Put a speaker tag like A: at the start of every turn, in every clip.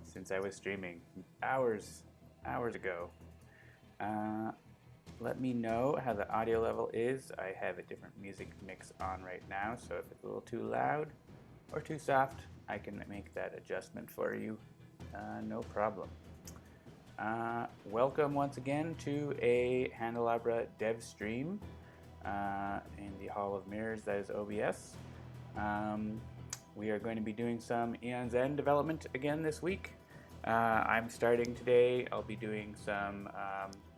A: since I was streaming hours ago. Let me know how the audio level is. I have a different music mix on right now, so if it's a little too loud or too soft, I can make that adjustment for you. No problem. Welcome once again to a Handelabra dev stream in the Hall of Mirrors, that is OBS. We are going to be doing some Aeon's End development again this week. I'm starting today. I'll be doing some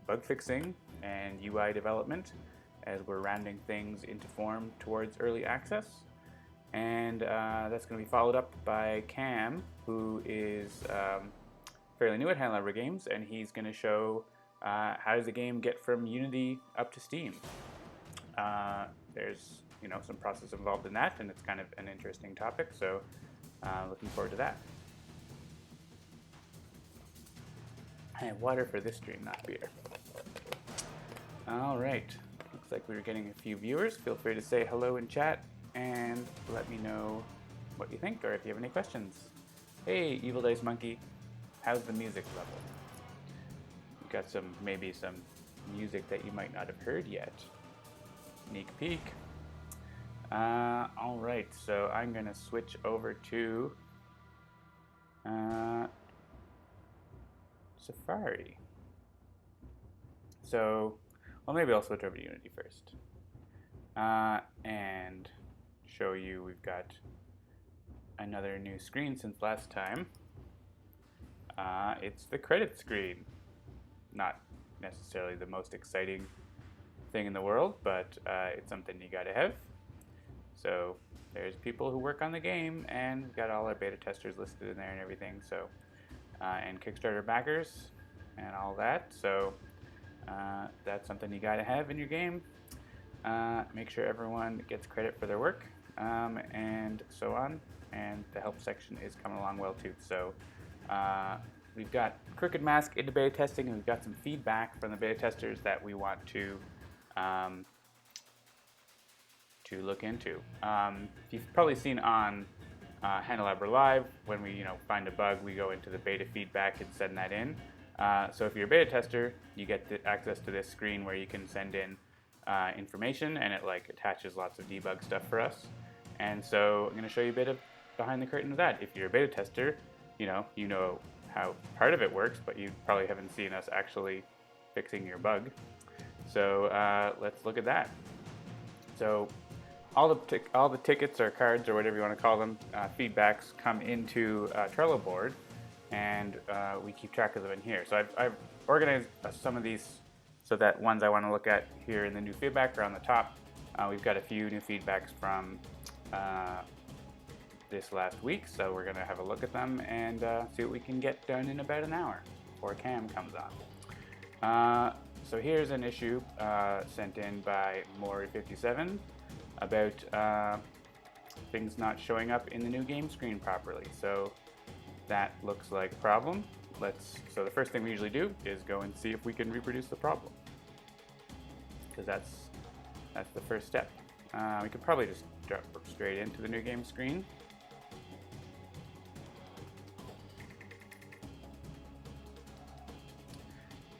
A: bug fixing and UI development as we're rounding things into form towards early access. And that's going to be followed up by Cam, who is fairly new at Handelabra Games, and he's going to show how does the game get from Unity up to Steam. There's some process involved in that, and it's kind of an interesting topic, so looking forward to that. I have water for this stream, not beer. All right, looks like we're getting a few viewers. Feel free to say hello in chat and let me know what you think or if you have any questions. Hey, Evil Dice Monkey, how's the music level? We've got maybe some music that you might not have heard yet. Sneak peek. All right, so I'm gonna switch over to Safari. Well, maybe I'll switch over to Unity first and show you we've got another new screen since last time. It's the credit screen. Not necessarily the most exciting thing in the world, but it's something you gotta have. So there's people who work on the game, and we've got all our beta testers listed in there and everything. So and Kickstarter backers and all that. So that's something you gotta have in your game. Make sure everyone gets credit for their work and so on. And the help section is coming along well too. So we've got Crooked Mask into beta testing, and we've got some feedback from the beta testers that we want to look into. You've probably seen on Handelabra Live, when we find a bug, we go into the beta feedback and send that in. So if you're a beta tester, you get access to this screen where you can send in information, and it attaches lots of debug stuff for us. And so I'm going to show you a bit of behind the curtain of that. If you're a beta tester, you know how part of it works, but you probably haven't seen us actually fixing your bug. So let's look at that. So all the tickets or cards or whatever you want to call them, feedbacks come into Trello board, and we keep track of them in here. So I've organized some of these so that ones I want to look at here in the new feedback are on the top. We've got a few new feedbacks from this last week, so we're going to have a look at them and see what we can get done in about an hour before Cam comes on. So here's an issue sent in by Maury57 about things not showing up in the new game screen properly. So that looks like a problem. So the first thing we usually do is go and see if we can reproduce the problem, because that's the first step. We could probably just drop straight into the new game screen.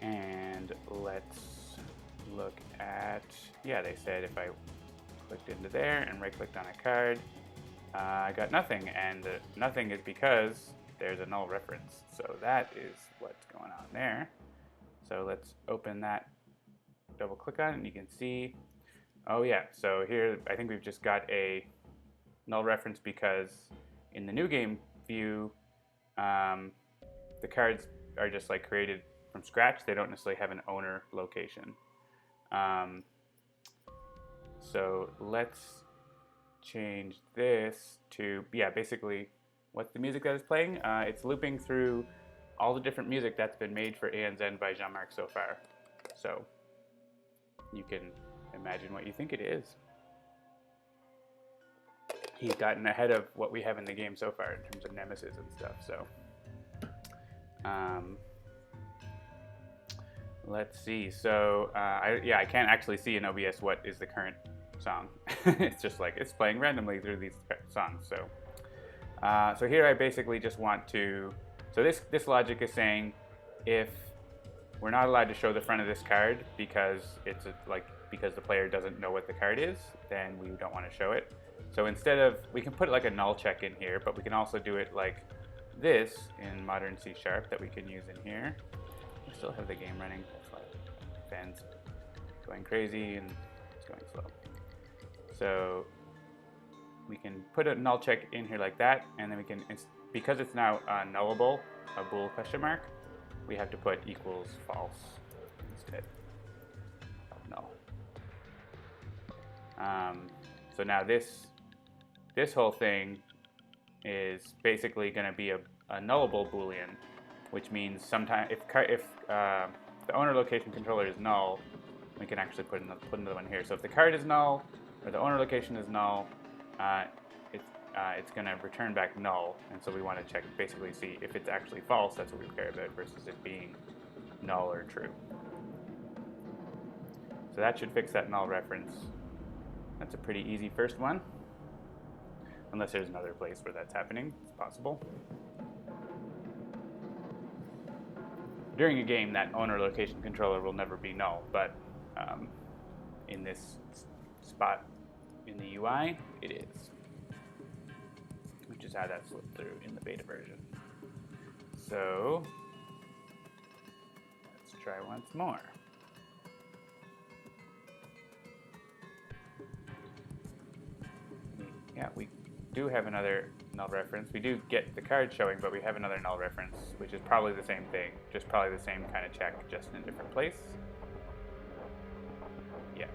A: And let's look at, they said if I clicked into there and right-clicked on a card, I got nothing, and nothing is because there's a null reference. So that is what's going on there. So let's open that, double-click on it, and you can see, so here I think we've just got a null reference because in the new game view, the cards are just created from scratch. They don't necessarily have an owner location. So let's change this to, basically what's the music that is playing? It's looping through all the different music that's been made for Aeon's End by Jean-Marc so far. So you can imagine what you think it is. He's gotten ahead of what we have in the game so far in terms of nemesis and stuff. So let's see. So I can't actually see in OBS what is the current song. It's just it's playing randomly through these songs. So So here I basically just want to, so this logic is saying if we're not allowed to show the front of this card because because the player doesn't know what the card is, then we don't want to show it. So instead of, we can put like a null check in here, but we can also do it like this in modern C# that we can use in here. We still have the game running, that's why fans going crazy and it's going slow. So we can put a null check in here like that, and then we can, because it's now nullable, a bool question mark, we have to put equals false instead of null. So now this whole thing is basically going to be a nullable boolean, which means sometimes if the owner location controller is null, we can actually put another one here. So if the card is null or the owner location is null, it's going to return back null, and so we want to check, basically see if it's actually false. That's what we care about, versus it being null or true. So that should fix that null reference. That's a pretty easy first one, unless there's another place where that's happening. It's possible. During a game, that owner location controller will never be null, but in this spot in the UI, it is, which is how that slipped through in the beta version. So let's try once more. Yeah, we do have another null reference. We do get the card showing, but we have another null reference, which is probably the same thing, just probably the same kind of check, just in a different place. Yeah,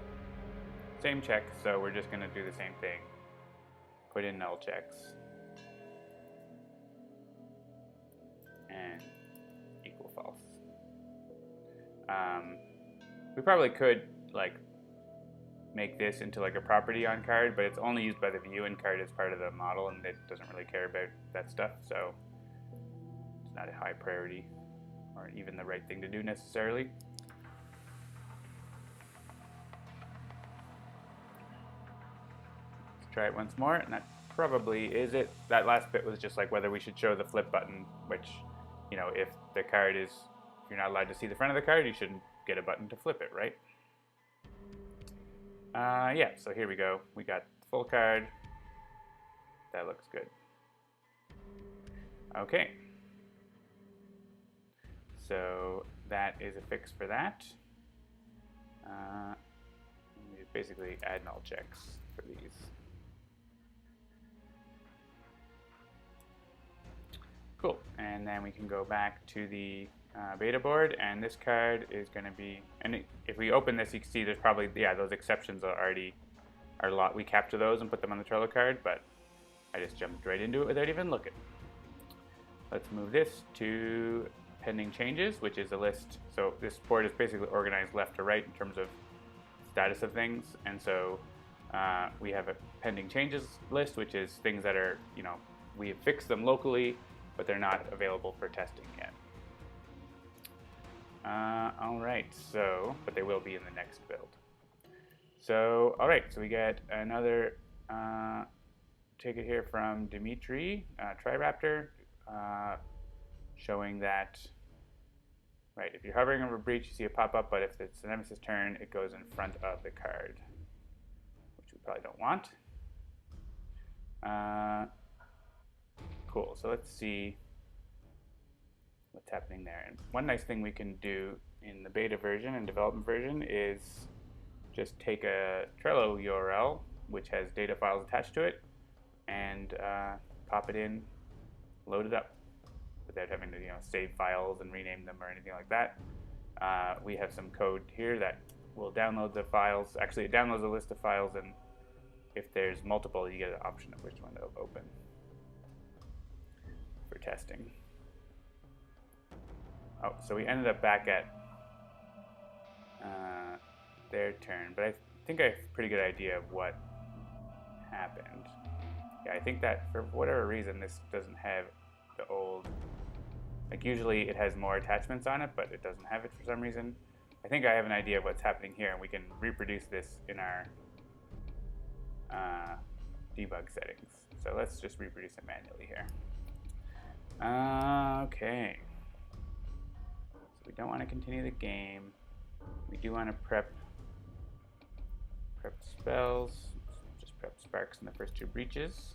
A: same check, so we're just going to do the same thing. Put in null checks. And equal false. We probably could, like, make this into like a property on card, but it's only used by the view, and card is part of the model, and it doesn't really care about that stuff, so it's not a high priority or even the right thing to do necessarily. Let's try it once more, and that probably is it. That last bit was just like whether we should show the flip button, which, you know, if the card is, if you're not allowed to see the front of the card, you shouldn't get a button to flip it, right? Yeah, so here we go. We got the full card. That looks good. Okay. So that is a fix for that. We basically add null checks for these. Cool, and then we can go back to the beta board, and this card is going to be, and if we open this, you can see there's probably, yeah, those exceptions are already, we capture those and put them on the Trello card, but I just jumped right into it without even looking. Let's move this to pending changes, which is a list. So this board is basically organized left to right in terms of status of things, and so we have a pending changes list, which is things that are, you know, we have fixed them locally, but they're not available for testing yet. All right, so, but they will be in the next build. So, all right, so we get another ticket here from Dimitri, Triraptor, showing that, right, if you're hovering over breach, you see it pop up, but if it's the Nemesis turn, it goes in front of the card, which we probably don't want. Cool, so let's see what's happening there. And one nice thing we can do in the beta version and development version is just take a Trello URL, which has data files attached to it, and pop it in, load it up, without having to, you know, save files and rename them or anything like that. We have some code here that will download the files. Actually, it downloads a list of files, and if there's multiple, you get an option of which one to open for testing. Oh, so we ended up back at their turn, but I think I have a pretty good idea of what happened. Yeah, I think that for whatever reason, this doesn't have the old, like usually it has more attachments on it, but it doesn't have it for some reason. I think I have an idea of what's happening here, and we can reproduce this in our debug settings. So let's just reproduce it manually here. Okay. So we don't want to continue the game. We do want to prep spells. Just prep sparks in the first 2 breaches.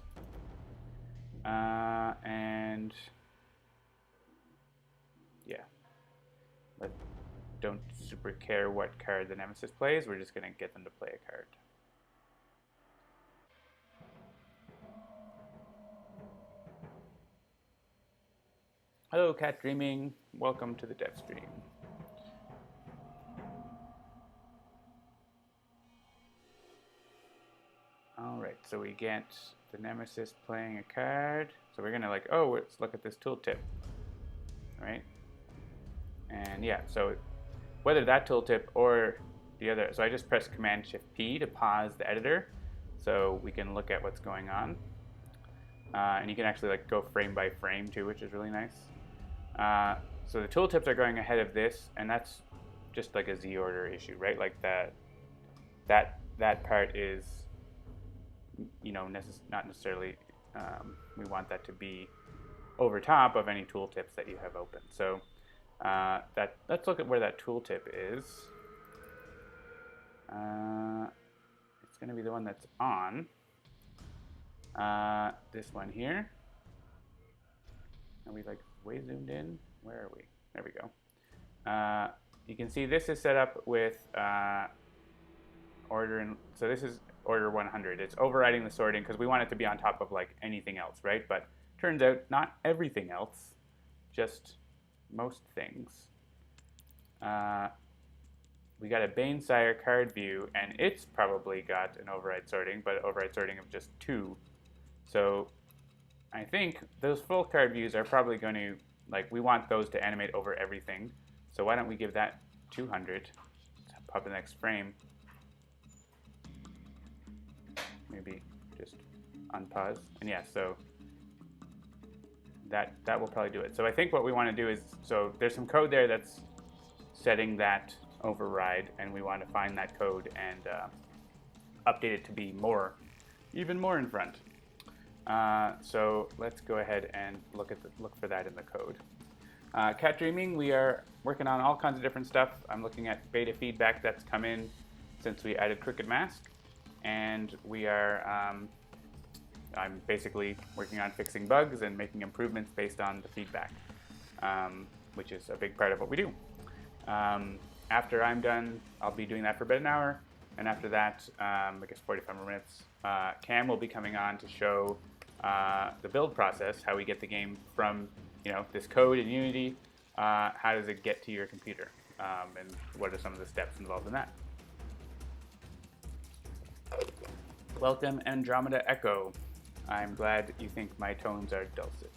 A: And yeah, but don't super care what card the Nemesis plays. We're just going to get them to play a card. Hello, Cat Dreaming. Welcome to the dev stream. All right, so we get the Nemesis playing a card. So we're gonna like, oh, let's look at this tooltip, right? And yeah, so whether that tooltip or the other, so I just press Command-Shift-P to pause the editor, so we can look at what's going on. And you can actually like go frame by frame too, which is really nice. So the tooltips are going ahead of this, and that's just like a Z order issue, right? Like that part is, you know, not necessarily, we want that to be over top of any tooltips that you have open. So let's look at where that tooltip is. It's going to be the one that's on. This one here. Are we like way zoomed in? Where are we? There we go. You can see this is set up with order, and so this is order 100. It's overriding the sorting because we want it to be on top of like anything else, right? But turns out not everything else, just most things. We got a Banesire card view, and it's probably got an override sorting, but override sorting of just 2. So I think those full card views are probably going to, like, we want those to animate over everything. So why don't we give that 200? Pop the next frame. Maybe just unpause. And yeah, so that will probably do it. So I think what we want to do is, so there's some code there that's setting that override, and we want to find that code and update it to be even more in front. So let's go ahead and look for that in the code. Cat Dreaming, we are working on all kinds of different stuff. I'm looking at beta feedback that's come in since we added Crooked Mask, and we are I'm basically working on fixing bugs and making improvements based on the feedback, which is a big part of what we do. After I'm done, I'll be doing that for about an hour, and after that, I guess 45 more minutes, Cam will be coming on to show the build process, how we get the game from, you know, this code in Unity, how does it get to your computer, and what are some of the steps involved in that. Welcome, Andromeda Echo. I'm glad you think my tones are dulcet.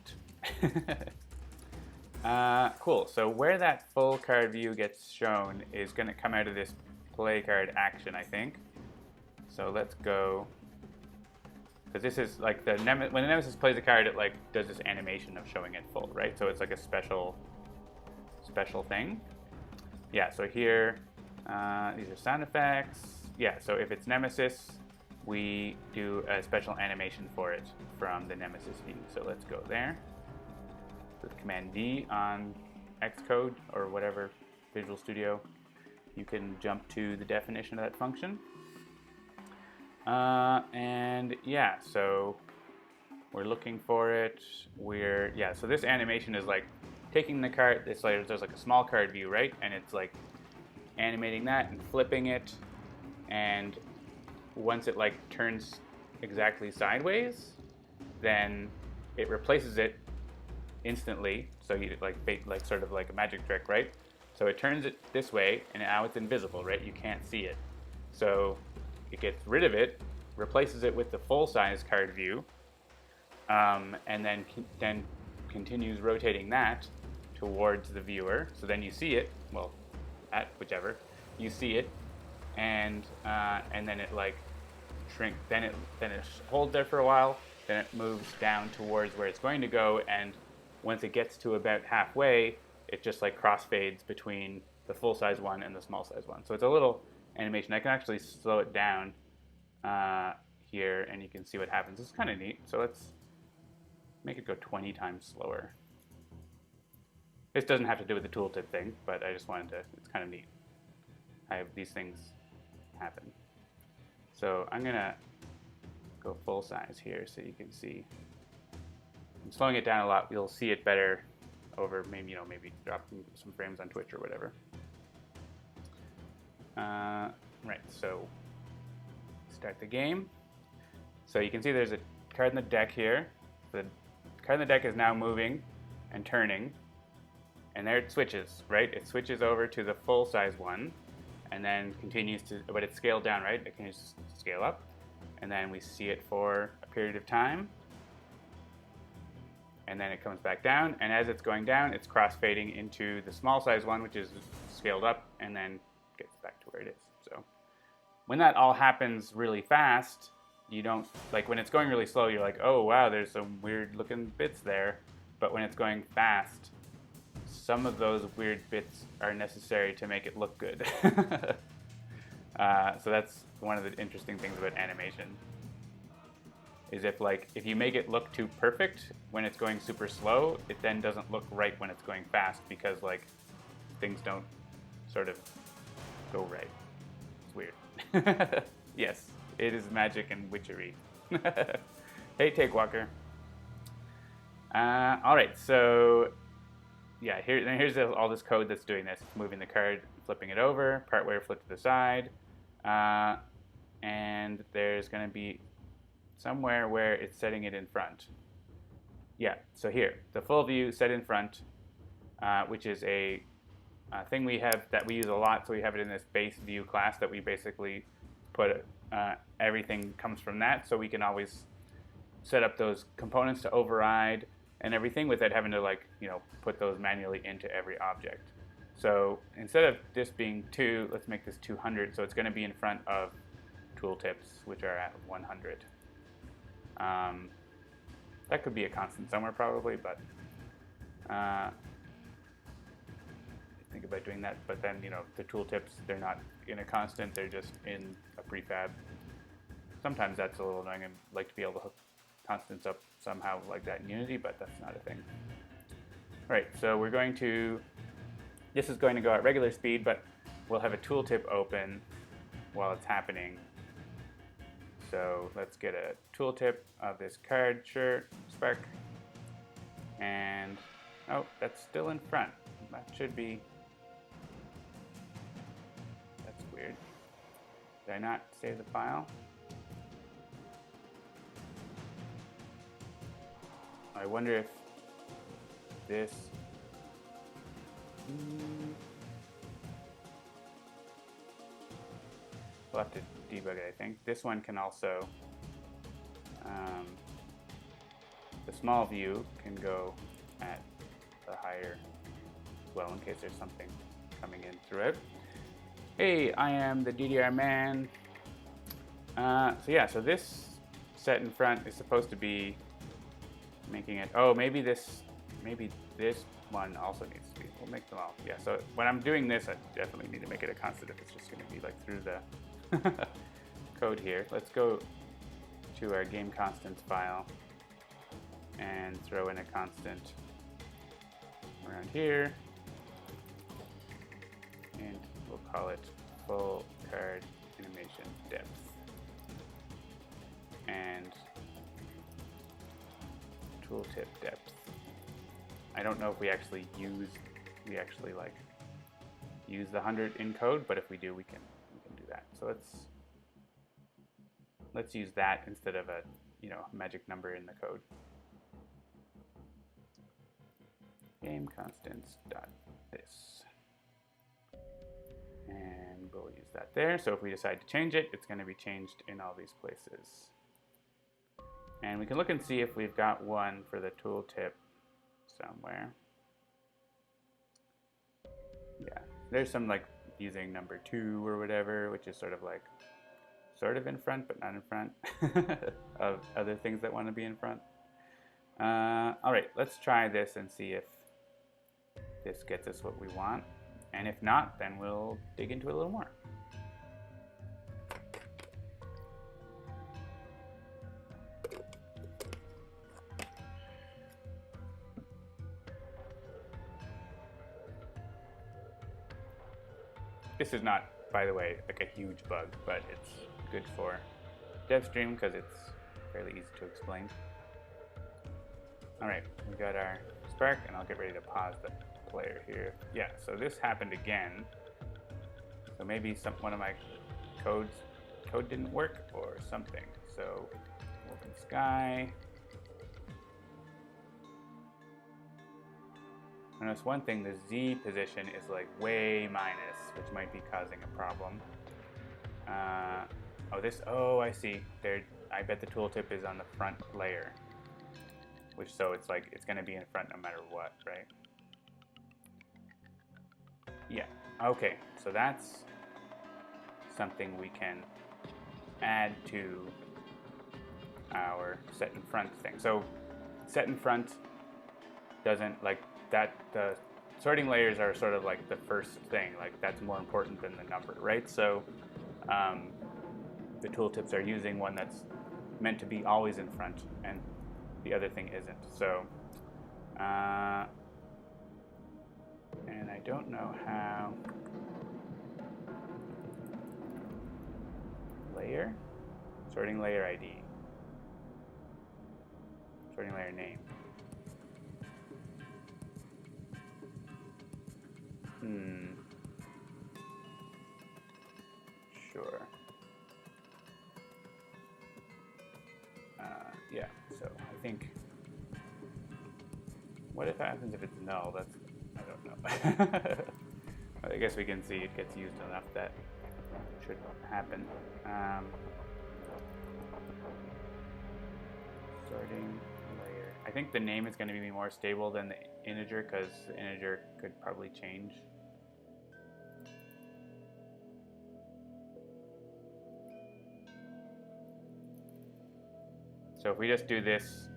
A: Cool, so where that full card view gets shown is going to come out of this play card action, I think. So let's go, because this is like when the Nemesis plays a card, it like does this animation of showing it full, right? So it's like a special thing. Yeah, so here, these are sound effects. Yeah, so if it's Nemesis, we do a special animation for it from the Nemesis view. So let's go there. With Command D on Xcode or whatever Visual Studio, you can jump to the definition of that function. And yeah, so we're looking for it. So this animation is like taking the card, there's like a small card view, right? And it's like animating that and flipping it, and once it like turns exactly sideways, then it replaces it instantly. So you like sort of like a magic trick, right? So it turns it this way, and now it's invisible, right? You can't see it. So it gets rid of it, replaces it with the full-size card view, and then continues rotating that towards the viewer. So then you see it, well, at whichever, you see it, and then it like shrink. Then it holds there for a while. Then it moves down towards where it's going to go, and once it gets to about halfway, it just like crossfades between the full-size one and the small-size one. So it's a little animation. I can actually slow it down here, and you can see what happens. It's kind of neat. So let's make it go 20 times slower. This doesn't have to do with the tooltip thing, but I just wanted to, it's kind of neat. I have these things happen. So I'm gonna go full size here so you can see. I'm slowing it down a lot. You'll see it better over maybe, maybe dropping some frames on Twitch or whatever. Right, so start the game. So you can see there's a card in the deck here. The card in the deck is now moving and turning, and there it switches, right? It switches over to the full size one, and then continues to, but it's scaled down, right? It can just scale up, and then we see it for a period of time, and then it comes back down, and as it's going down, it's cross-fading into the small size one, which is scaled up, and then gets back to where it is. So when that all happens really fast, you don't, like when it's going really slow, you're like, oh wow, there's some weird looking bits there. But when it's going fast, some of those weird bits are necessary to make it look good. So that's one of the interesting things about animation. Is if you make it look too perfect when it's going super slow, it then doesn't look right when it's going fast, because like things don't sort of go right. It's weird. Yes, it is magic and witchery. Hey, Takewalker. All right, so yeah, here's all this code that's doing this. It's moving the card, flipping it over, partway flip to the side, and there's going to be somewhere where it's setting it in front. Yeah, so here, the full view set in front, which is a thing we have that we use a lot. So we have it in this base view class that we basically put everything comes from that, so we can always set up those components to override and everything without having to put those manually into every object. So instead of this being 2, let's make this 200. So it's going to be in front of tooltips, which are at 100. That could be a constant somewhere probably, but think about doing that. But then the tooltips, they're not in a constant; they're just in a prefab. Sometimes that's a little annoying. I'd like to be able to hook constants up somehow like that in Unity, but that's not a thing. All right, so we're going to, this is going to go at regular speed, but we'll have a tooltip open while it's happening. So let's get a tooltip of this card, sure, spec, and, oh, that's still in front. That should be, that's weird. Did I not save the file? I wonder if this, we'll have to debug it, I think. This one can also, the small view can go at the higher, well, in case there's something coming in through it. Hey, I am the DDR man. So yeah, so this set in front is supposed to be making it, oh, maybe this one also needs to be, we'll make them all. Yeah, so when I'm doing this, I definitely need to make it a constant if it's just going to be like through the code here. Let's go to our game constants file and throw in a constant around here, and we'll call it full card animation depth. And tooltip depth. I don't know if we actually use the 100 in code, but if we do, we can do that. So let's use that instead of a magic number in the code. Game constants dot this, and we'll use that there. So if we decide to change it, it's going to be changed in all these places. And we can look and see if we've got one for the tooltip somewhere. Yeah, there's some like using number 2 or whatever, which is sort of in front, but not in front of other things that want to be in front. All right, let's try this and see if this gets us what we want. And if not, then we'll dig into it a little more. This is not, by the way, like a huge bug, but it's good for dev stream because it's fairly easy to explain. All right, we got our Spark, and I'll get ready to pause the player here. Yeah, so this happened again. So maybe one of my code didn't work or something. So open sky. Notice one thing, the Z position is like way minus, which might be causing a problem. Oh, I see. I bet the tooltip is on the front layer. So it's like, it's gonna be in front no matter what, right? Yeah, okay, so that's something we can add to our set in front thing. So set in front doesn't like that, the sorting layers are sort of like the first thing, like that's more important than the number, right? So the tooltips are using one that's meant to be always in front and the other thing isn't. So and I don't know how. Layer? Sorting layer ID. Sorting layer name. Sure. Yeah, so I think, what if happens if it's null? That's, I don't know. I guess we can see it gets used enough that should happen. Sorting layer. I think the name is going to be more stable than the integer because the integer could probably change. So if we just do this,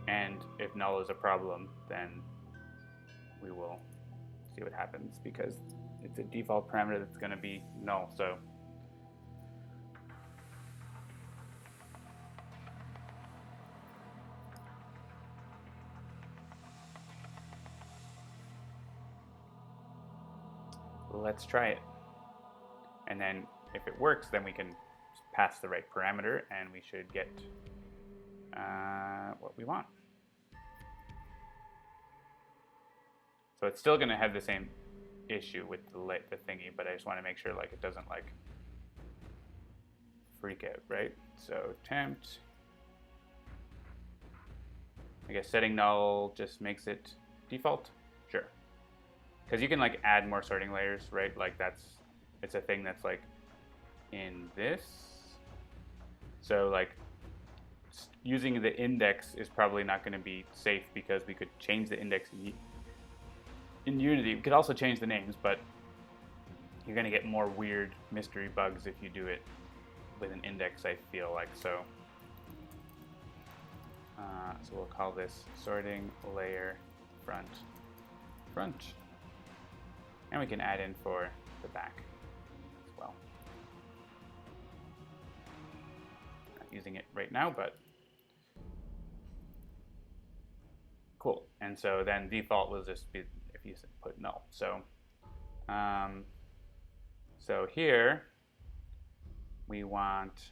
A: and if null is a problem, then we will see what happens because it's a default parameter that's going to be null. So let's try it. And then if it works, then we can pass the right parameter and we should get what we want. So it's still going to have the same issue with the thingy, but I just want to make sure like it doesn't like freak out, right? So tempt, I guess setting null just makes it default. Sure. Because you can like add more sorting layers, right? Like it's a thing that's like in this. So like using the index is probably not going to be safe because we could change the index in Unity. We could also change the names, but you're going to get more weird mystery bugs if you do it with an index, I feel like. So so we'll call this sorting layer front. And we can add in for the back as well. Not using it right now, but cool. And so then default will just be if you put null. So so here we want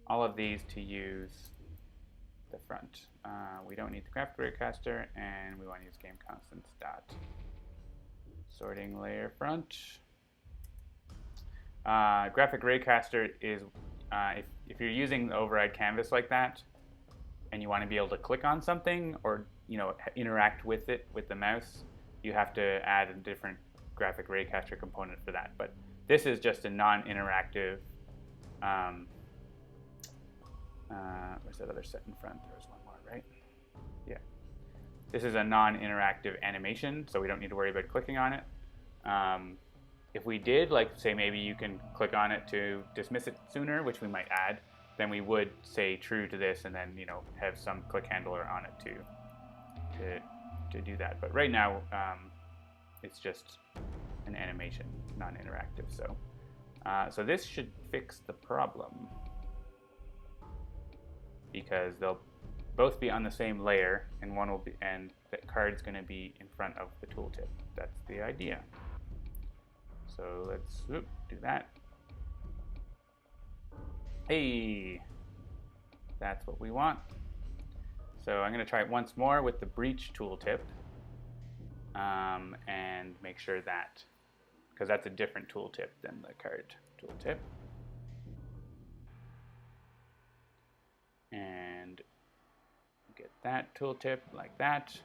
A: all of these to use the front. We don't need the graphic raycaster, and we want to use game constants dot sorting layer front. Graphic raycaster is if you're using the override canvas like that, and you want to be able to click on something or interact with it with the mouse, you have to add a different graphic raycaster component for that. But this is just a non-interactive. Where's that other set in front? There's one more, right? Yeah. This is a non-interactive animation, so we don't need to worry about clicking on it. If we did, like say maybe you can click on it to dismiss it sooner, which we might add, then we would say true to this and then have some click handler on it to do that. But right now it's just an animation, non-interactive. So so this should fix the problem because they'll both be on the same layer, and one will be, and the card's going to be in front of the tooltip. That's the idea. So let's do that. Hey, that's what we want. So I'm going to try it once more with the breach tooltip and make sure that, because that's a different tooltip than the card tooltip. And get that tooltip like that.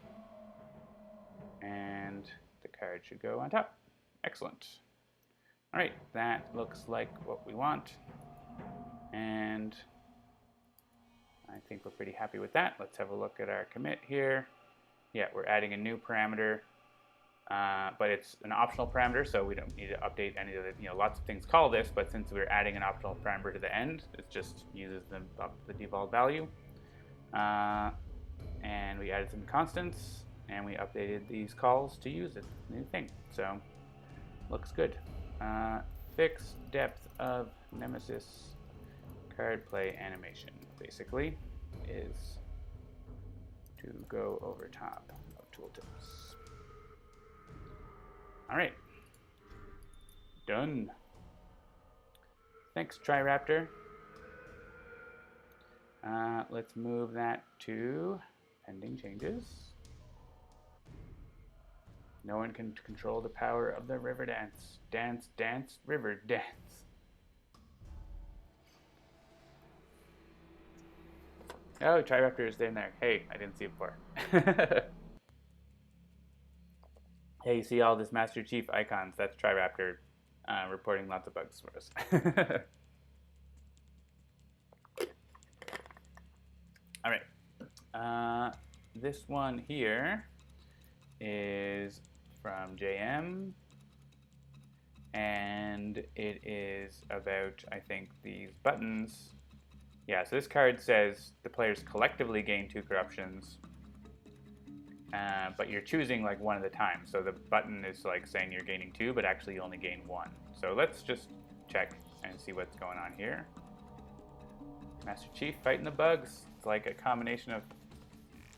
A: And the card should go on top. Excellent. All right, that looks like what we want. And I think we're pretty happy with that. Let's have a look at our commit here. Yeah, we're adding a new parameter, but it's an optional parameter, so we don't need to update any of the, lots of things call this, but since we're adding an optional parameter to the end, it just uses the default value. And we added some constants, and we updated these calls to use this new thing. So, looks good. Fix depth of Nemesis card play animation, basically, is to go over top of tooltips. All right, done. Thanks, Triraptor. Let's move that to pending changes. No one can control the power of the river dance. Dance, dance, river dance. Oh, Triraptor is in there. Hey, I didn't see it before. Hey, you see all this Master Chief icons? That's Triraptor reporting lots of bugs for us. All right. This one here is from JM, and it is about, I think, these buttons. Yeah, so this card says the players collectively gain 2 corruptions, but you're choosing like one at a time. So the button is like saying you're gaining 2, but actually you only gain 1. So let's just check and see what's going on here. Master Chief fighting the bugs. It's like a combination of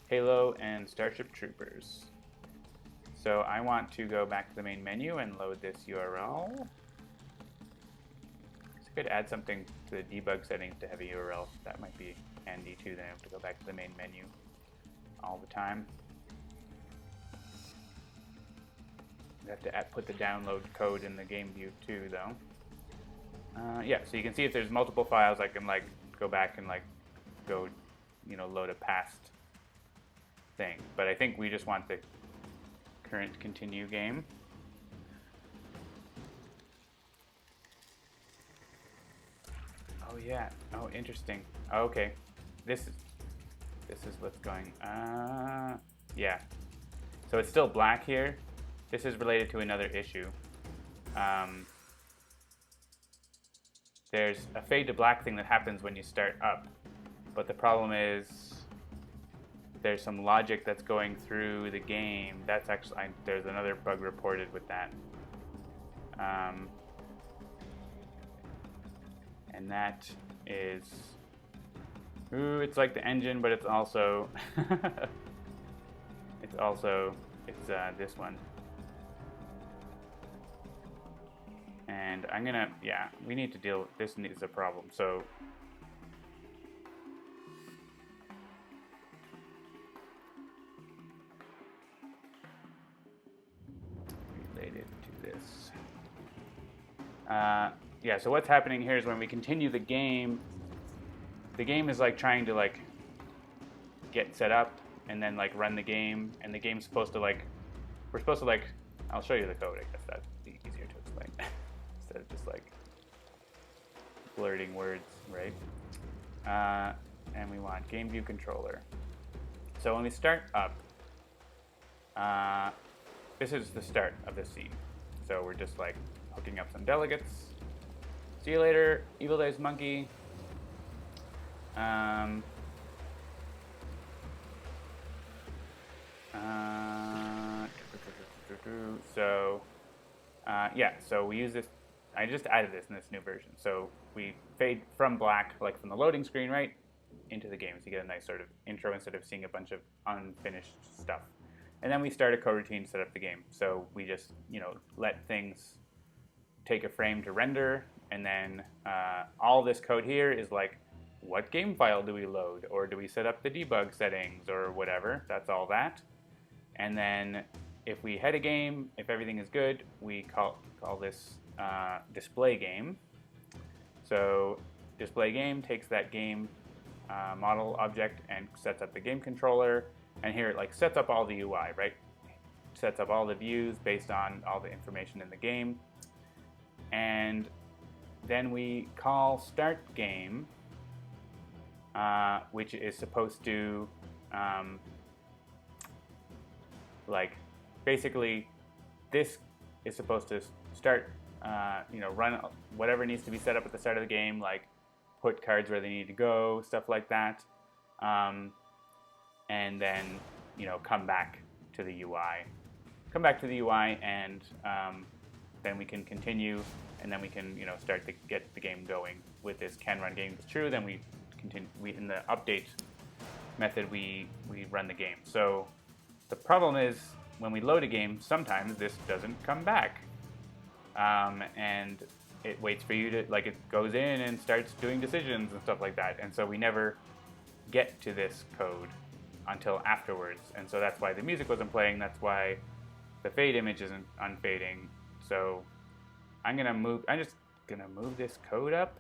A: Halo and Starship Troopers. So I want to go back to the main menu and load this URL. Could add something to the debug settings to have a URL. That might be handy too. Then I have to go back to the main menu all the time. You have to put the download code in the game view too, though. Yeah, so you can see if there's multiple files, I can like go back and like go, load a past thing. But I think we just want the current continue game. Oh yeah. Oh, interesting. Oh, okay. This is what's going. Yeah. So it's still black here. This is related to another issue. There's a fade to black thing that happens when you start up, but the problem is there's some logic that's going through the game. That's actually there's another bug reported with that. And that is, it's like the engine, but it's also, it's this one. And I'm gonna, we need to deal with this. Is a problem. So related to this. Yeah, so what's happening here is when we continue the game is like trying to like get set up and then like run the game, and the game's supposed to like, we're supposed to like, I'll show you the code, I guess that'd be easier to explain instead of just like blurting words, right? And we want game view controller. So when we start up, this is the start of the scene. So we're just like hooking up some delegates. See you later, Evil Days Monkey. So we use this. I just added this in this new version. So we fade from black, like from the loading screen, right, into the game. So you get a nice sort of intro instead of seeing a bunch of unfinished stuff. And then we start a coroutine to set up the game. So we just, let things take a frame to render, and then all this code here is like, what game file do we load, or do we set up the debug settings, or whatever. That's all that. And then if we head a game, if everything is good, we call this display game. So display game takes that game model object and sets up the game controller, and here it like sets up all the UI, right? Sets up all the views based on all the information in the game. And then we call start game, which is supposed to like basically this is supposed to start run whatever needs to be set up at the start of the game, like put cards where they need to go, stuff like that, and then come back to the UI. And then we can continue, and then we can start to get the game going with this can run game is true. Then we continue. In the update method we run the game. So the problem is when we load a game, sometimes this doesn't come back, and it waits for you to it goes in and starts doing decisions and stuff like that. And so we never get to this code until afterwards. And so that's why the music wasn't playing. That's why the fade image isn't unfading. So I'm just gonna move this code up,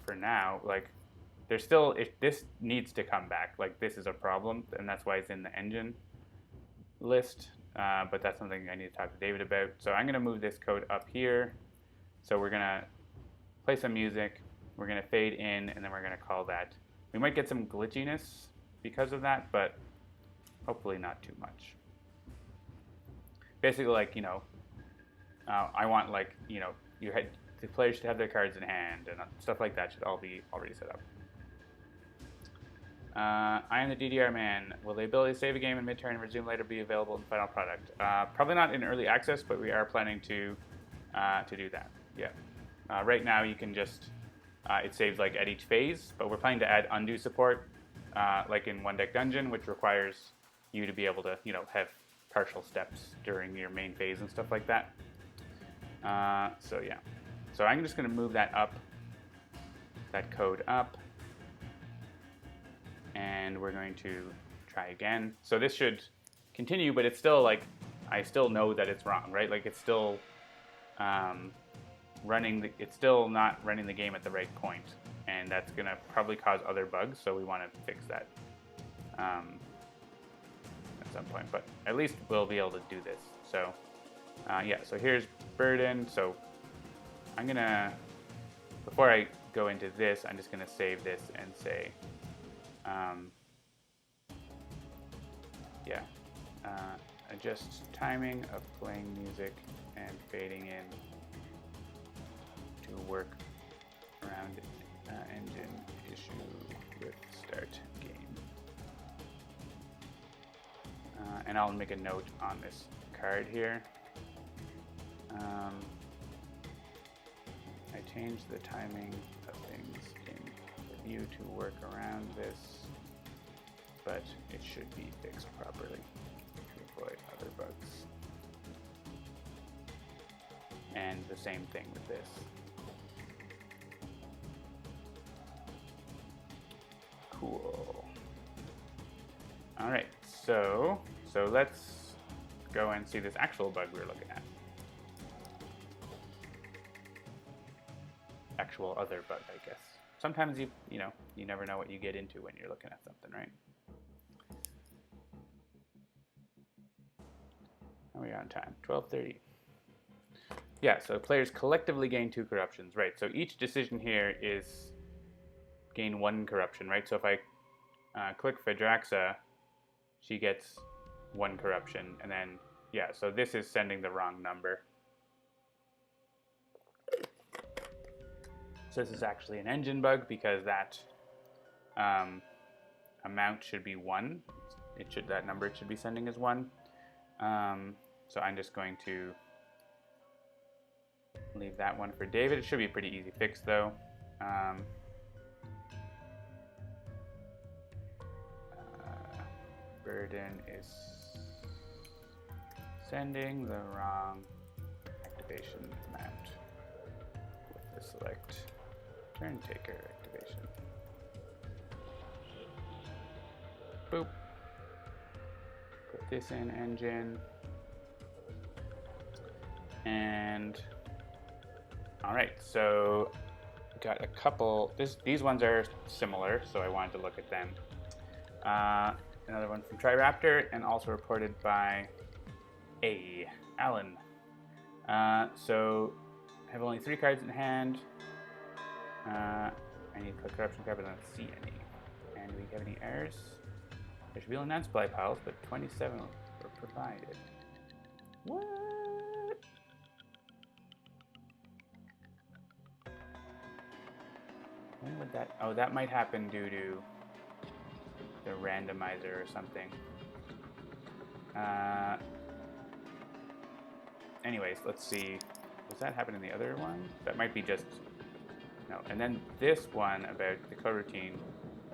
A: for now. There's still, this needs to come back. This is a problem, and that's why it's in the engine list. But that's something I need to talk to David about. So I'm gonna move this code up here. So we're gonna play some music, we're gonna fade in, and then we're gonna call that. We might get some glitchiness because of that, but hopefully not too much. Basically, I want the players should have their cards in hand, and stuff like that should all be already set up. I am the DDR man. Will the ability to save a game in mid-turn and resume later be available in the final product? Probably not in early access, but we are planning to do that. Yeah. Right now you can just it saves at each phase, but we're planning to add undo support, in One Deck Dungeon, which requires you to be able to have partial steps during your main phase and stuff like that. So yeah. So I'm just going to move that code up, and we're going to try again. So this should continue, but it's still I still know that it's wrong, right? It's still it's still not running the game at the right point, and that's going to probably cause other bugs. So we want to fix that at some point, but at least we'll be able to do this. So yeah, so here's burden. So I'm gonna, before I go into this, I'm just gonna save this and say, adjust timing of playing music and fading in to work around engine issue with start game. And I'll make a note on this card here. I changed the timing of things in the view to work around this, but it should be fixed properly to avoid other bugs. And the same thing with this. Cool. All right, so let's go and see this actual bug we were looking at. Actual other bug, I guess. Sometimes you never know what you get into when you're looking at something, right? How are we on time? 12:30. Yeah, so players collectively gain 2 corruptions, right? So each decision here is gain 1 corruption, right? So if I click Phaedraxa, she gets 1 corruption, and then, yeah, so this is sending the wrong number. So this is actually an engine bug because that amount should be 1. That number it should be sending is 1. So I'm just going to leave that one for David. It should be a pretty easy fix though. Burden is sending the wrong activation amount. select turn taker activation. Boop. Put this in engine. And all right, so got a couple. These ones are similar, so I wanted to look at them. Another one from Triraptor, and also reported by Alan. So I have only 3 cards in hand. I need to click corruption card, but I don't see any. And do we have any errors? There should be only 9 supply piles, but 27 were provided. What? When would that? Oh, that might happen due to the randomizer or something. Anyways, let's see. Does that happen in the other one? That might be just... No. And then this one about the coroutine,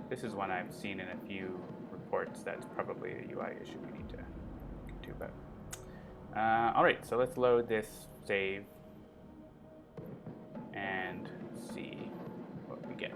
A: this is one I've seen in a few reports. That's probably a UI issue we need to get to. But all right, so let's load this save and see what we get.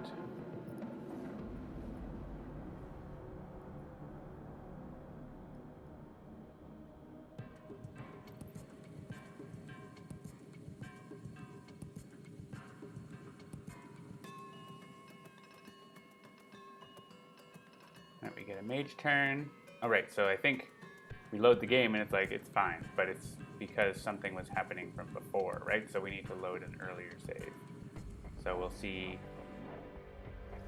A: We get a mage turn. All right, so I think we load the game and it's like, it's fine, but it's because something was happening from before, right? So we need to load an earlier save. So we'll see.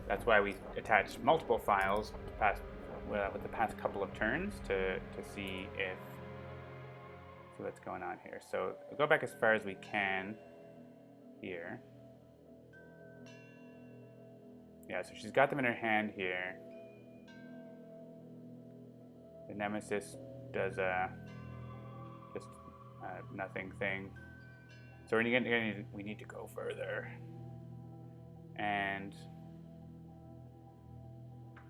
A: That's why we attach multiple files with the past couple of turns to see what's going on here. So we'll go back as far as we can here. Yeah, so she's got them in her hand here. The Nemesis does just nothing thing. So we need to go further,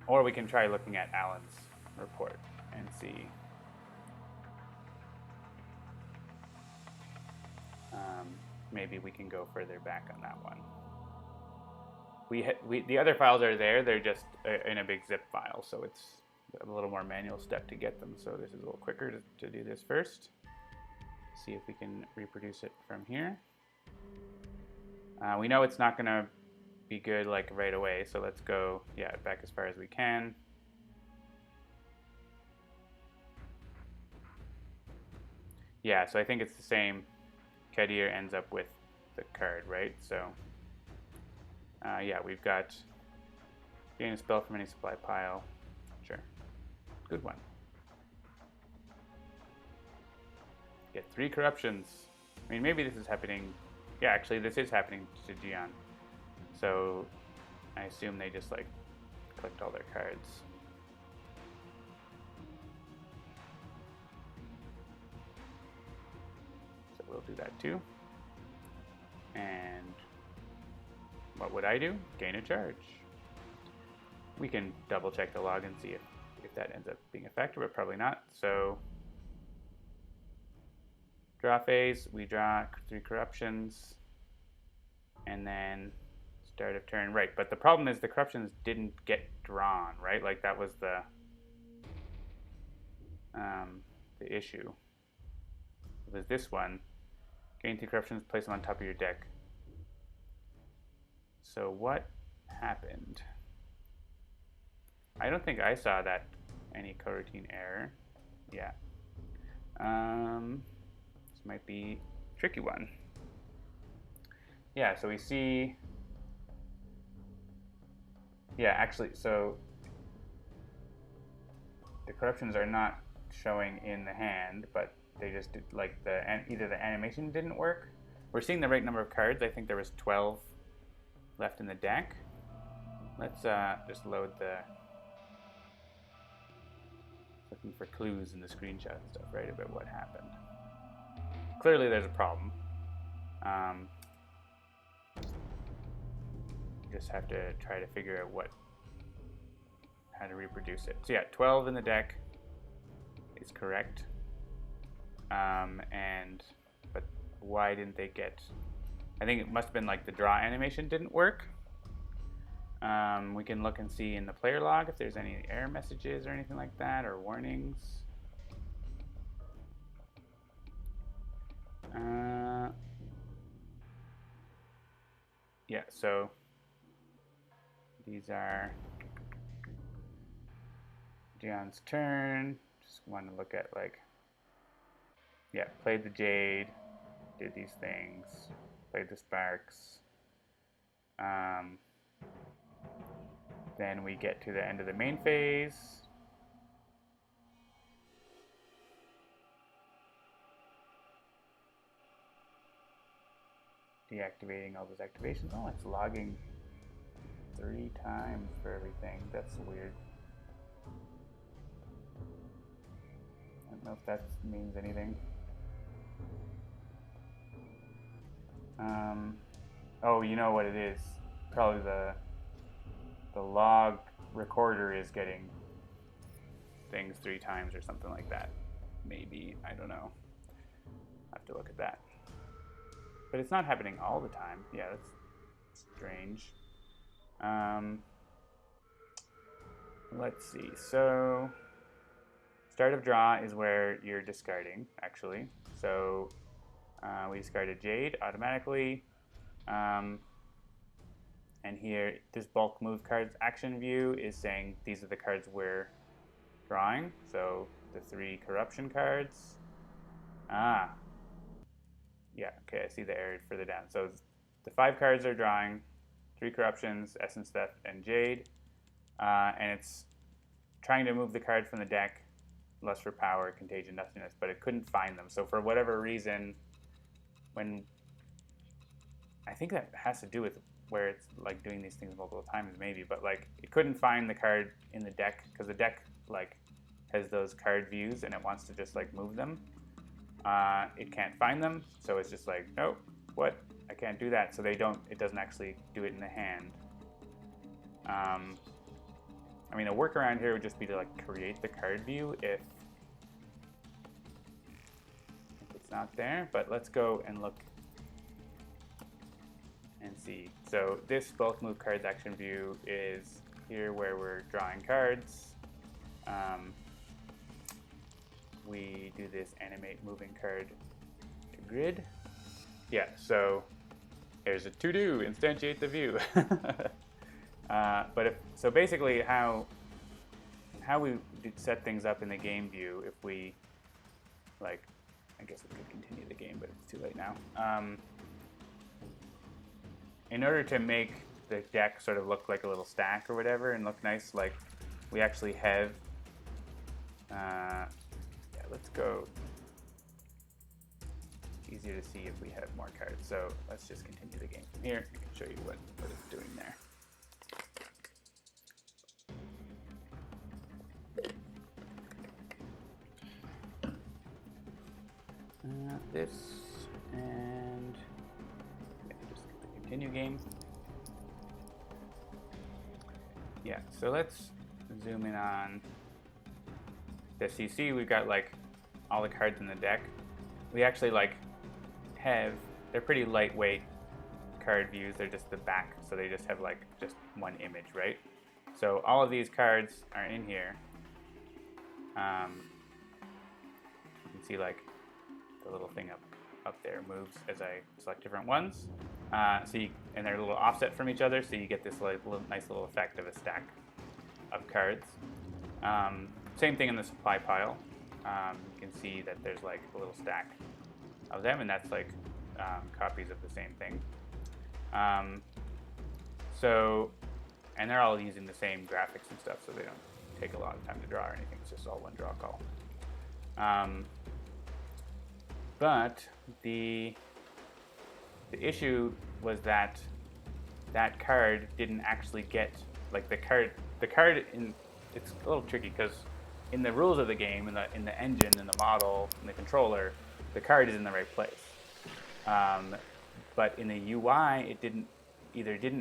A: or we can try looking at Alan's report and see. Maybe we can go further back on that one. The other files are there. They're just in a big zip file, so it's a little more manual step to get them, so this is a little quicker to do this first. See if we can reproduce it from here. We know it's not going to be good like right away, so let's go back as far as we can. Yeah, so I think it's the same. Kadir ends up with the card, right? So yeah, we've got gain a spell from any supply pile. Sure. Good one. Get 3 corruptions. I mean, maybe this is happening. Yeah, actually, this is happening to Gian. So I assume they just like clicked all their cards. So we'll do that too. And what would I do? Gain a charge. We can double check the log and see if that ends up being a factor, but probably not. So draw phase, we draw 3 corruptions, and then start of turn. Right, but the problem is the corruptions didn't get drawn, right? Like that was the issue. It was this one. Gain 3 corruptions, place them on top of your deck. So what happened? I don't think I saw that any coroutine error. Yeah. This might be a tricky one. Yeah, so we see. Yeah, actually, so the corruptions are not showing in the hand, but they just did, like either the animation didn't work. We're seeing the right number of cards. I think there was 12 left in the deck. Let's just load the. Looking for clues in the screenshot and stuff, right, about what happened. Clearly there's a problem. Just have to try to figure out how to reproduce it. So yeah, 12 in the deck is correct. But why didn't they get I think it must have been like the draw animation didn't work. We can look and see in the player log if there's any error messages or anything like that, or warnings. Yeah, so these are John's turn. Just want to look at like, yeah, played the Jade, did these things, played the Sparks. Then we get to the end of the main phase. Deactivating all those activations. Oh, it's logging 3 times for everything. That's weird. I don't know if that means anything. Oh, you know what it is. Probably the log recorder is getting things 3 times or something like that. Maybe, I don't know. I have to look at that. But it's not happening all the time. Yeah, that's strange. Let's see. So, start of draw is where you're discarding, actually. So, we discarded Jade automatically. And here, this bulk move cards action view is saying these are the cards we're drawing. So, the 3 corruption cards. Yeah, okay, I see the error further down. So the 5 cards are drawing, 3 corruptions, Essence Theft, and Jade. And it's trying to move the card from the deck, Lust for Power, Contagion, Nothingness, but it couldn't find them. So for whatever reason, when I think that has to do with where it's like doing these things multiple times maybe, but like it couldn't find the card in the deck because the deck like has those card views and it wants to just like move them. It can't find them, so it's just like, nope, what? I can't do that. So it doesn't actually do it in the hand. I mean, a workaround here would just be to like create the card view if it's not there, but let's go and look and see. So this bulk move cards action view is here where we're drawing cards. We do this animate moving card to grid. Yeah, so there's a to-do, instantiate the view. So basically how we set things up in the game view, if we, like, I guess we could continue the game, but it's too late now. In order to make the deck sort of look like a little stack or whatever and look nice, like we actually have, let's go. It's easier to see if we have more cards. So let's just continue the game from here. I can show you what it's doing there. This and just the continue game. Yeah, so let's zoom in on this. You see we've got like all the cards in the deck. We actually like they're pretty lightweight card views. They're just the back, so they just have like just one image, right? So all of these cards are in here. You can see like the little thing up there moves as I select different ones. And they're a little offset from each other, so you get this like nice little effect of a stack of cards. Same thing in the supply pile. You can see that there's like a little stack of them, and that's like copies of the same thing. And they're all using the same graphics and stuff, so they don't take a lot of time to draw or anything. It's just all one draw call. But the issue was that card didn't actually get, like the card in, it's a little tricky because in the rules of the game, in the engine, in the model, in the controller, the card is in the right place. But in the UI, it didn't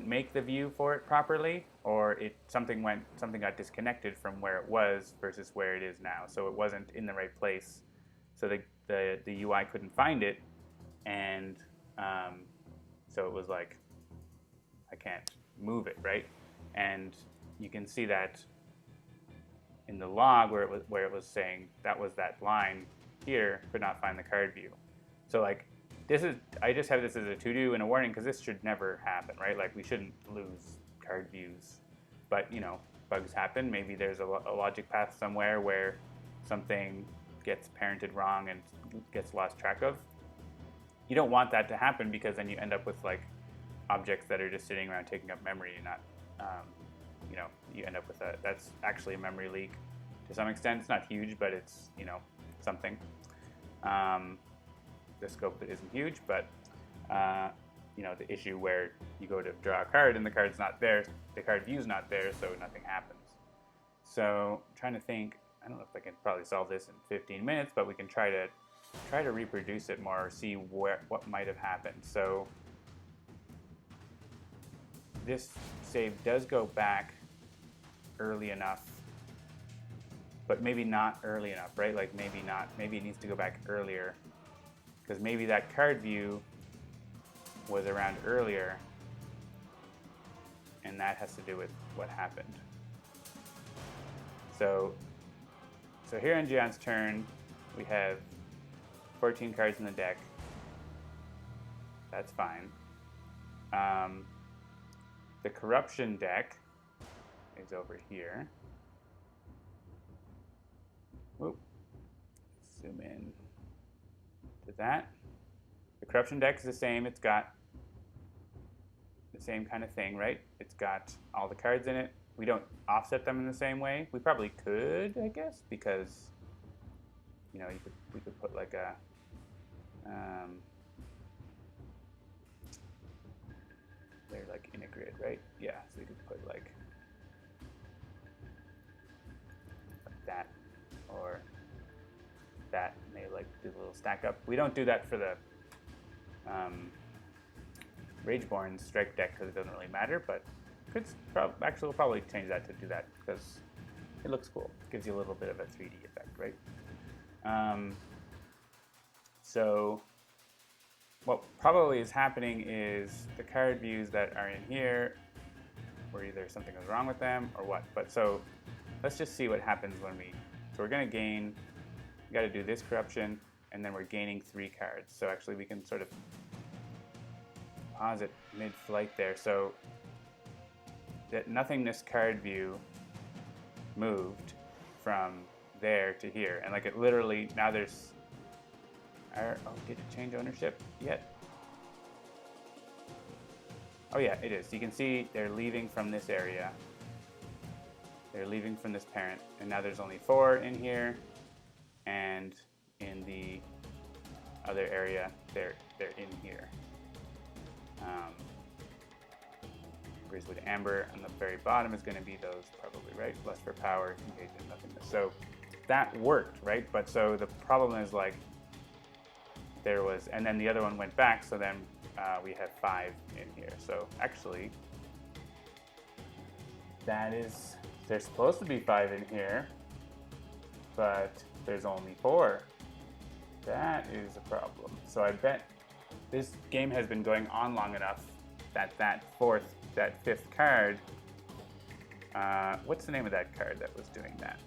A: make the view for it properly, or something got disconnected from where it was versus where it is now. So it wasn't in the right place. So the UI couldn't find it, and So it was like, I can't move it, right? And you can see that in the log where it was saying that was that line here, could not find the card view. So like, I just have this as a to-do and a warning because this should never happen, right? Like we shouldn't lose card views, but you know, bugs happen. Maybe there's a logic path somewhere where something gets parented wrong and gets lost track of. You don't want that to happen because then you end up with like objects that are just sitting around taking up memory and not, you know, you end up with that's actually a memory leak to some extent. It's not huge, but it's, you know, something. The scope isn't huge, but you know, the issue where you go to draw a card and the card's not there, the card view's not there, so nothing happens. So I'm trying to think, I don't know if I can probably solve this in 15 minutes, but we can try to reproduce it more or see what might have happened. So this save does go back early enough, but maybe not early enough, right? Like maybe it needs to go back earlier, because maybe that card view was around earlier, and that has to do with what happened. So here on Gion's turn, we have 14 cards in the deck. That's fine. The corruption deck is over here. Whoop. Zoom in to that. The corruption deck is the same. It's got the same kind of thing, right? It's got all the cards in it. We don't offset them in the same way. We probably could, I guess, because you know, we could put like a they're like in a grid, right? Yeah, so we could put like that or that, and they like do the little stack up. We don't do that for the Rageborn strike deck because it doesn't really matter, but actually we'll probably change that to do that because it looks cool. It gives you a little bit of a 3D effect, right? So what probably is happening is the card views that are in here, or either something was wrong with them or what. But so let's just see what happens when so we're going to gain, we got to do this corruption, and then we're gaining 3 cards. So actually we can sort of pause it mid-flight there. So that nothingness card view moved from there to here, and like it literally, now there's, did it change ownership yet? Oh yeah, it is. You can see they're leaving from this area. They're leaving from this parent, and now there's only 4 in here, and in the other area, they're in here. Griswood Amber on the very bottom is going to be those probably, right? Less for power, engage in nothingness. So that worked, right? But so the problem is like there was, and then the other one went back, so then we have 5 in here. So actually, there's supposed to be 5 in here, but there's only 4. That is a problem. So I bet this game has been going on long enough that that 5th card, what's the name of that card that was doing that?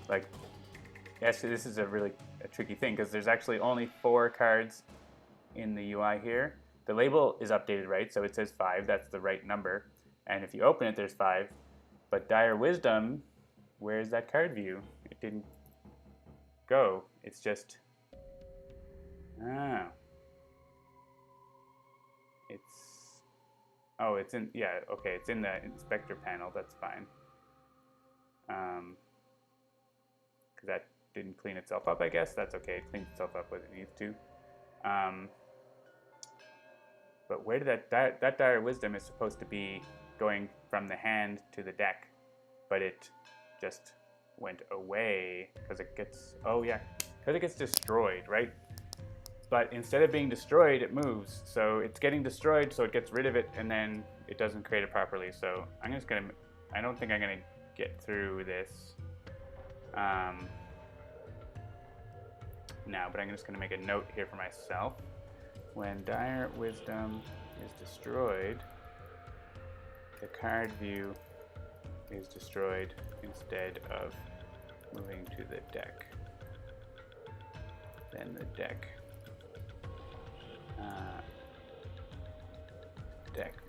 A: Like, actually, this is a tricky thing because there's actually only 4 cards in the UI here. The label is updated, right? So it says 5. That's the right number. And if you open it, there's 5. But Dire Wisdom, where's that card view? It didn't go. It's just, it's in, yeah, okay, it's in the inspector panel. That's fine. Because that didn't clean itself up, I guess. That's okay. It cleans itself up when it needs to. But where did that Dire Wisdom is supposed to be going from the hand to the deck, but it just went away because it gets, because it gets destroyed, right? But instead of being destroyed, it moves. So it's getting destroyed, so it gets rid of it, and then it doesn't create it properly. So I don't think I'm gonna get through this now, but I'm just going to make a note here for myself. When Dire Wisdom is destroyed, the card view is destroyed instead of moving to the deck. Then the deck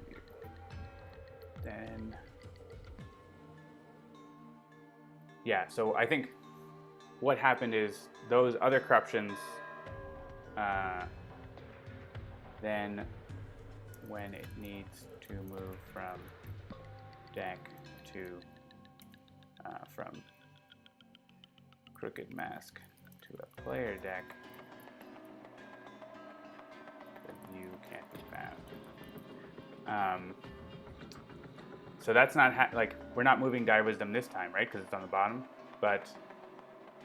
A: view. Then yeah, so I think what happened is those other corruptions, then when it needs to move from deck to from Crooked Mask to a player deck, the view can't be found. So that's not like we're not moving Dire Wisdom this time, right? Because it's on the bottom. But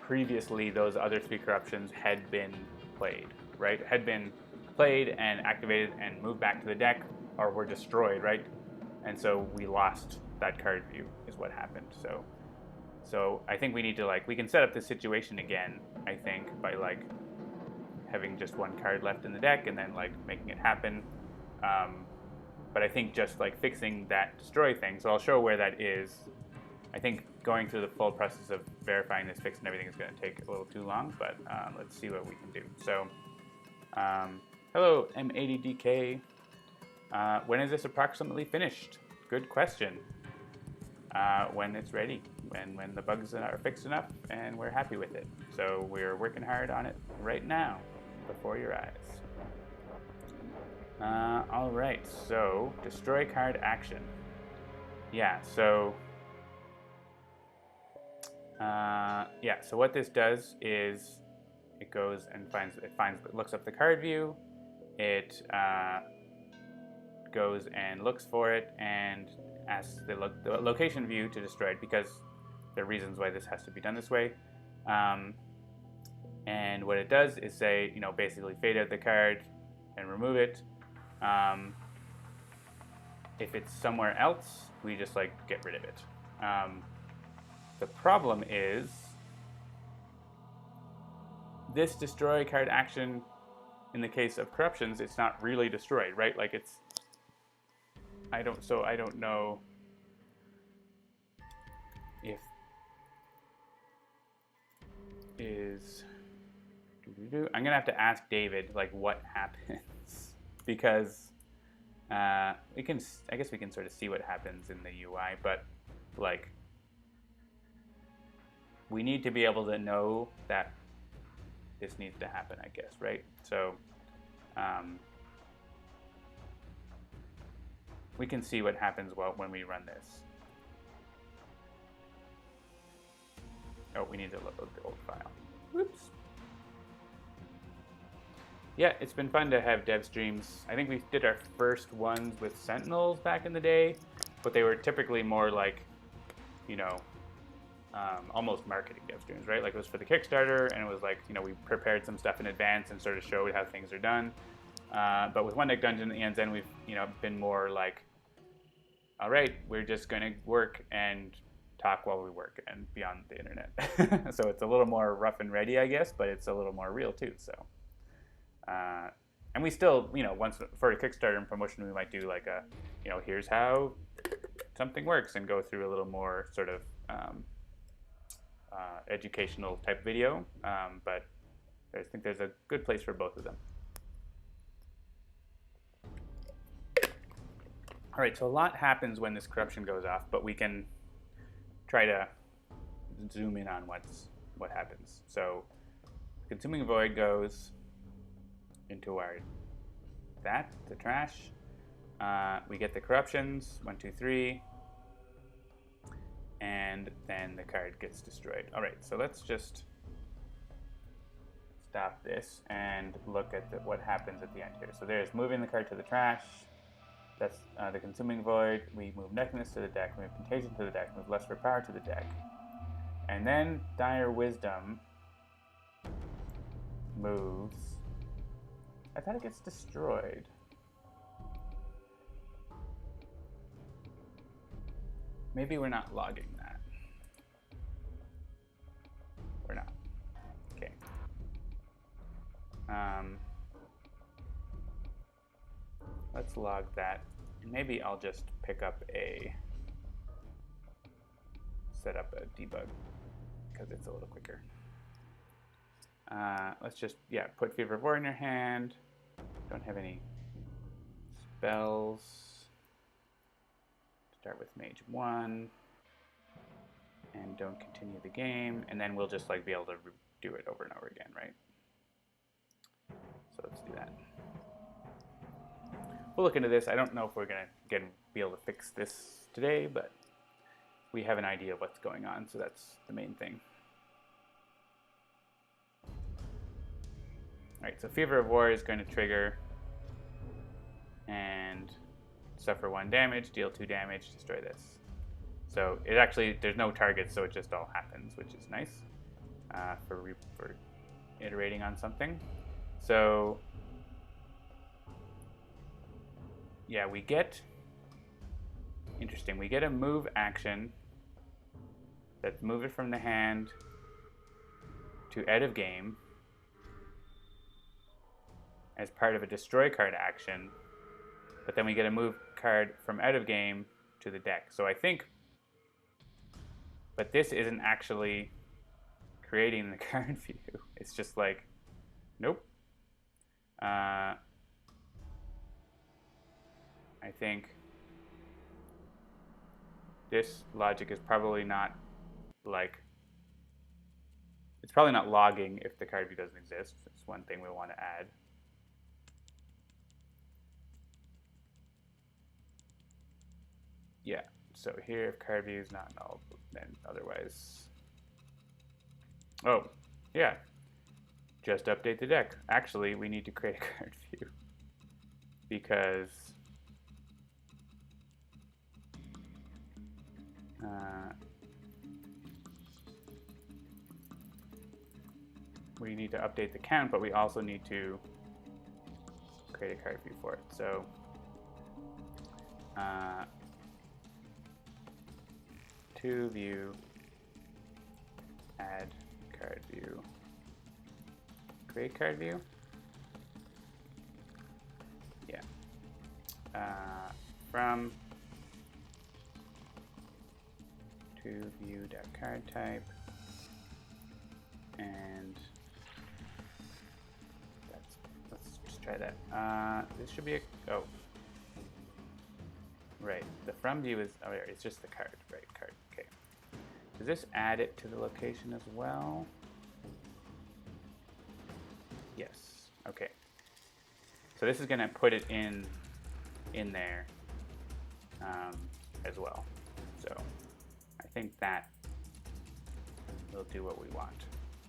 A: previously, those other 3 corruptions had been played, right? Had been played and activated and moved back to the deck, or were destroyed, right? And so we lost that card view, is what happened. So I think we need to we can set up this situation again. I think by having just 1 card left in the deck and then making it happen. But I think just fixing that destroy thing. So I'll show where that is. I think going through the full process of verifying this fix and everything is going to take a little too long, but let's see what we can do. So, hello M80DK. When is this approximately finished? Good question. When it's ready, when the bugs are fixed enough and we're happy with it. So we're working hard on it right now, before your eyes. All right, so destroy card action. Yeah, so so what this does is it goes and looks up the card view. It goes and looks for it and asks the location view to destroy it, because there are reasons why this has to be done this way. And what it does is say, basically fade out the card and remove it. If it's somewhere else, we just get rid of it. The problem is this destroy card action, in the case of corruptions, it's not really destroyed, right? I don't know if I'm gonna have to ask David what happens, because I guess we can sort of see what happens in the UI, but we need to be able to know that this needs to happen, I guess, right? So we can see what happens when we run this. Oh, we need to load the old file. Whoops. Yeah, it's been fun to have dev streams. I think we did our first ones with Sentinels back in the day, but they were typically more almost marketing dev streams, right? It was for the Kickstarter, and it was we prepared some stuff in advance and sort of showed how things are done. But with One Deck Dungeon and Zen, we've been more all right, we're just going to work and talk while we work and be on the internet. So it's a little more rough and ready, I guess, but it's a little more real too. So, and we still, once for a Kickstarter and promotion, we might do here's how something works, and go through a little more sort of educational type video. But I think there's a good place for both of them. All right, so a lot happens when this corruption goes off, but we can try to zoom in on what happens. So, Consuming Void goes into the trash. We get the corruptions, 1, 2, 3, and then the card gets destroyed. All right, so let's just stop this and look at what happens at the end here. So there's moving the card to the trash. That's the Consuming Void. We move Necklace to the deck, we move Contagion to the deck, move Lust for Power to the deck. And then Dire Wisdom moves. I thought it gets destroyed. Maybe we're not logging that. Let's log that. Maybe I'll just set up a debug because it's a little quicker. Let's just, put Fever of War in your hand. Don't have any spells. Start with Mage 1. And don't continue the game. And then we'll just like be able to do it over and over again, right? So let's do that. We'll look into this. I don't know if we're going to be able to fix this today, but we have an idea of what's going on, so that's the main thing. All right, so Fever of War is going to trigger and suffer 1 damage, deal 2 damage, destroy this. So it actually, there's no targets, so it just all happens, which is nice for iterating on something. So yeah, we get a move action that's move it from the hand to end of game as part of a destroy card action, but then we get a move card from out of game to the deck. So I think, but this isn't actually creating the card view. It's just like, nope. I think this logic is probably not it's probably not logging if the card view doesn't exist. It's one thing we want to add. Yeah, so here if card view is not null, then otherwise. Oh, yeah. Just update the deck. Actually, we need to create a card view because we need to update the count, but we also need to create a card view for it. So to view, add card view, create card view. Yeah. From to view card type, and let's just try that. This should be right. The from view is it's just the card, right? Card. Okay. Does this add it to the location as well? Yes. Okay. So this is going to put it in there as well. So I think that will do what we want.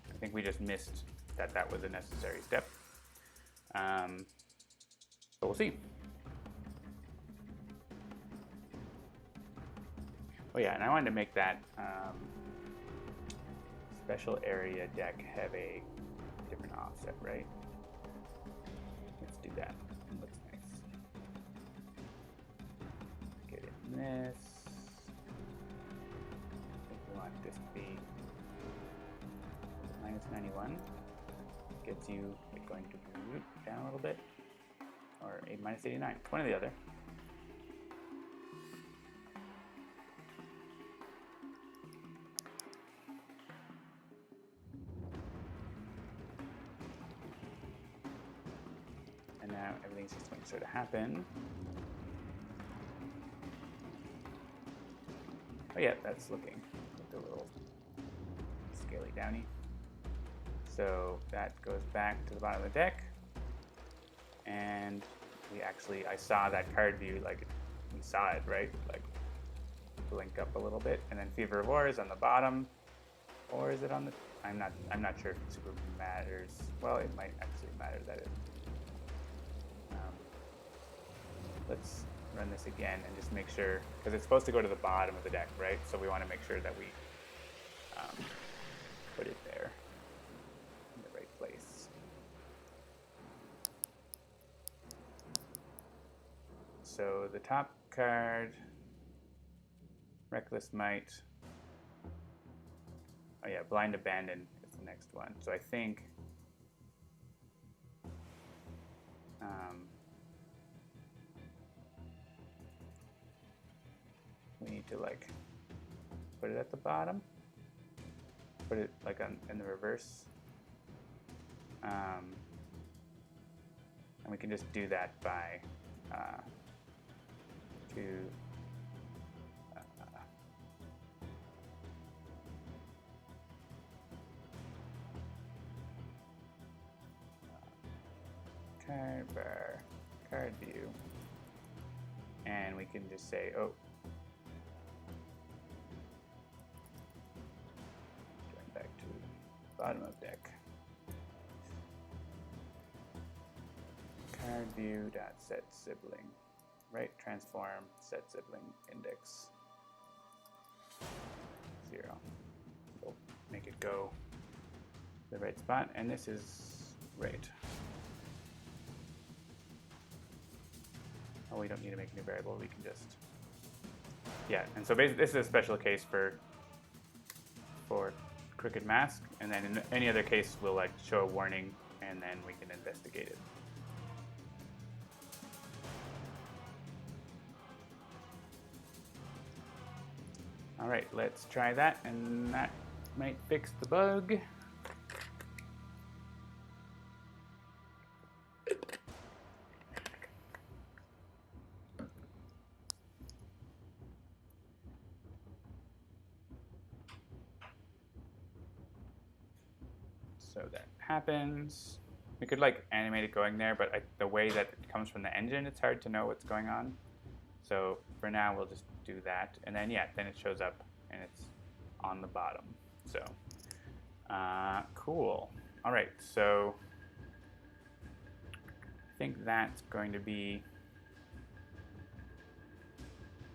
A: I think we just missed that was a necessary step. But we'll see. Oh yeah, and I wanted to make that special area deck have a different offset, right? Let's do that. It looks nice. Get it in this. I think we want this to be -91. Gets you going to root down a little bit, or a -89. One or the other. And now everything's just going to sort of happen. Oh yeah, that's looking a little scaly downy. So that goes back to the bottom of the deck. And I saw that card view, we saw it, right? Like blink up a little bit. And then Fever of War is on the bottom. Or is it on the, I'm not sure if it super matters. Well, it might actually matter that it, let's run this again and just make sure, because it's supposed to go to the bottom of the deck, right? So we want to make sure that we put it there in the right place. So the top card, Reckless Might. Oh yeah, Blind Abandon is the next one. So I think We need to like put it at the bottom, put it like in the reverse, and we can just do that by card bar, card view, and we can just say, oh, going back to bottom of deck, card view dot set sibling, right transform set sibling index 0. We'll make it go to the right spot, and this is right. Oh, we don't need to make a new variable. We can just, yeah. And so basically, this is a special case for crooked mask, and then in any other case, we'll like show a warning, and then we can investigate it. All right, let's try that, and that might fix the bug. So that happens. We could like animate it going there, but the way that it comes from the engine, it's hard to know what's going on. So for now, we'll just do that. And then, yeah, then it shows up and it's on the bottom. So cool. All right, so I think that's going to be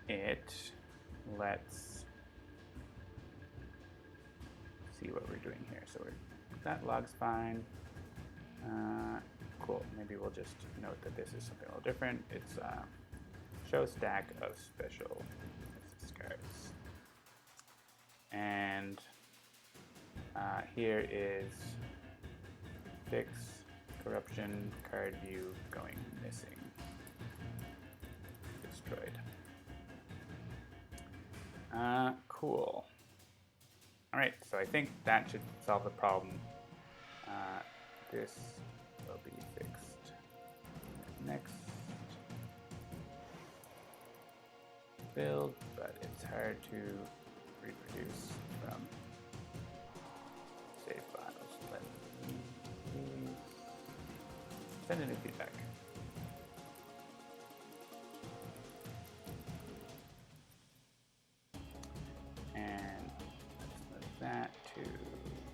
A: it. Let's see what we're doing here. So that log's fine. Cool. Maybe we'll just note that this is something a little different. It's show stack of special cards. And here is fix corruption card view going missing. Destroyed. Cool. All right, so I think that should solve the problem. This will be fixed next build, but it's hard to reproduce from save files. Let me send a new feedback. And let's move that to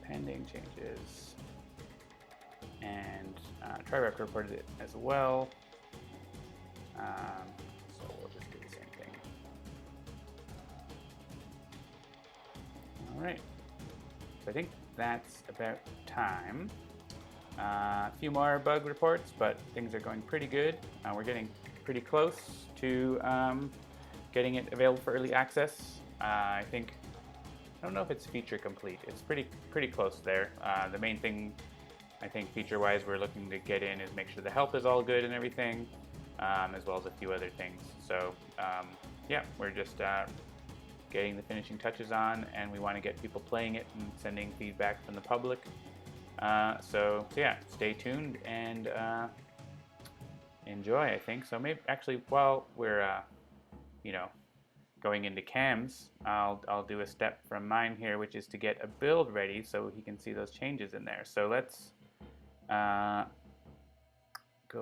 A: pending changes. And TriRep reported it as well. So we'll just do the same thing. All right. So I think that's about time. A few more bug reports, but things are going pretty good. We're getting pretty close to getting it available for early access. I don't know if it's feature complete. It's pretty close there. The main thing, I think feature-wise, we're looking to get in is make sure the help is all good and everything, as well as a few other things. So yeah, we're just getting the finishing touches on, and we want to get people playing it and sending feedback from the public. So yeah, stay tuned and enjoy, I think. So maybe actually while we're going into cams, I'll do a step from mine here, which is to get a build ready so he can see those changes in there. So let's go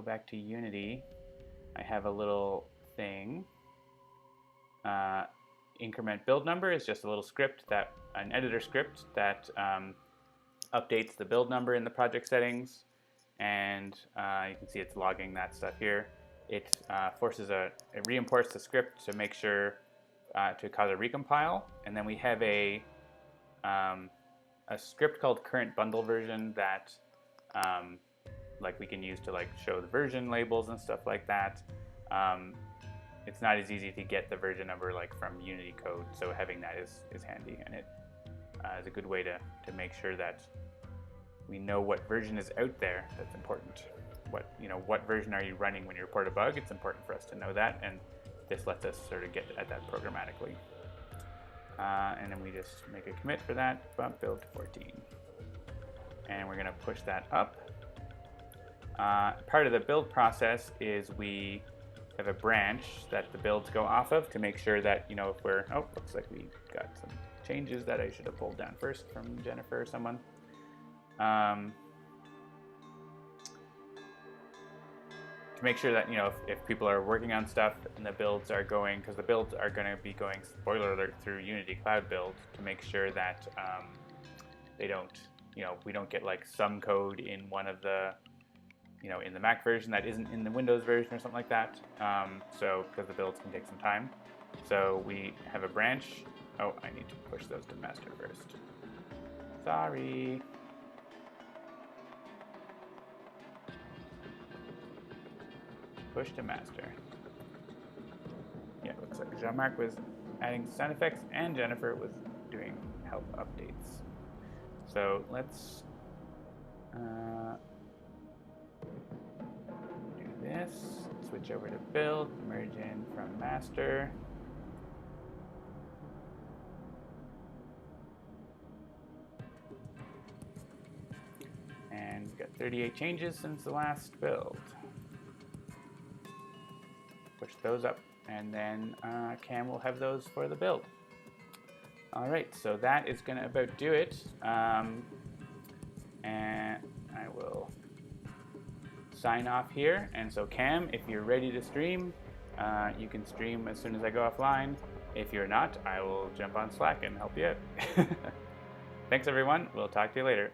A: back to Unity. I have a little thing. Increment build number is just a little script, an editor script that updates the build number in the project settings, and you can see it's logging that stuff here. It it re-imports the script to make sure to cause a recompile, and then we have a script called current bundle version that like we can use to like show the version labels and stuff like that. It's not as easy to get the version number like from Unity code, so having that is handy, and it is a good way to make sure that we know what version is out there that's important. what version are you running when you report a bug. It's important for us to know that, and this lets us sort of get at that programmatically. And then we just make a commit for that, bump build to 14. And we're going to push that up. Part of the build process is we have a branch that the builds go off of to make sure that, if we're, looks like we got some changes that I should have pulled down first from Jennifer or someone. To make sure that, if people are working on stuff and the builds are going, because the builds are going to be going, spoiler alert, through Unity Cloud Build, to make sure that they don't, we don't get like some code in one of the, in the Mac version that isn't in the Windows version or something like that. So, because the builds can take some time. So we have a branch. Oh, I need to push those to master first. Sorry. Push to master. Yeah, it looks like Jean-Marc was adding sound effects and Jennifer was doing help updates. So let's do this. Switch over to build, merge in from master. And we've got 38 changes since the last build. Push those up, and then Cam will have those for the build. All right, so that is going to about do it. And I will sign off here. And so Cam, if you're ready to stream, you can stream as soon as I go offline. If you're not, I will jump on Slack and help you out. Thanks, everyone. We'll talk to you later.